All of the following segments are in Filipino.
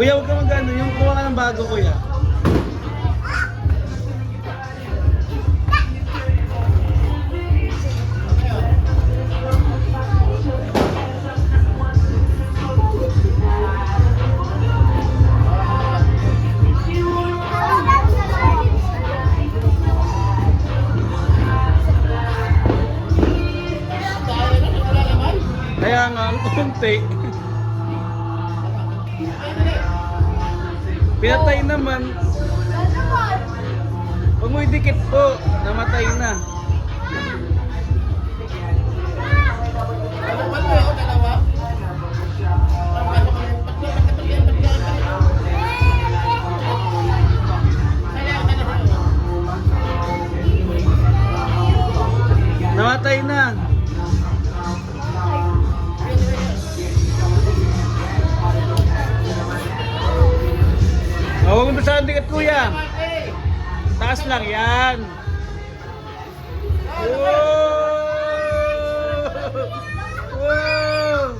Kuya, huwag ka mag-ano. Yung kuha ka ng bago, kuya. Kaya nga, ang kunti. Pinatay naman. Huwag mo idikit po. Namatay na. Namatay na. Huwag mo sa dikit, kuya. Taas lang yan. Wow! Wow!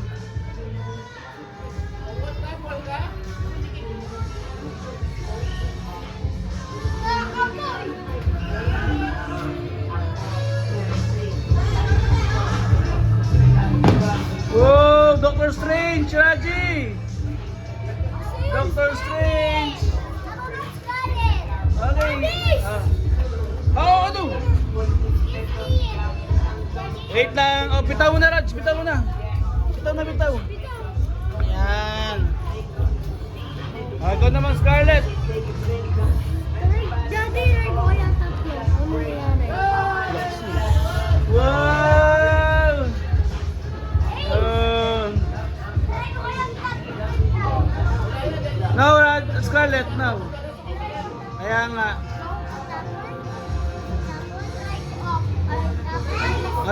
Wow! Dr. Strange, Raji! Dr. Strange! Okay. Ano? Wait lang. Oh, bitaw mo na, Raj. Bitaw mo na. Bitaw na, bitaw. Ayan. Ikaw naman, Scarlett. Wow! No, Raj. Scarlett, no. Kaya nga.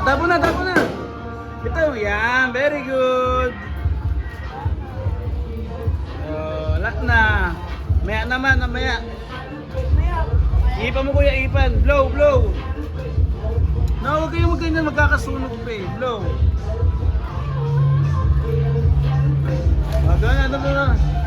Tabo na, tabo na. Ito, yan. Very good. Wala na. Maya naman, maya. Ipan mo, kuya, ipan. Blow, blow. No, huwag kayong ganyan, magkakasunog pa eh. Blow. Gano'n,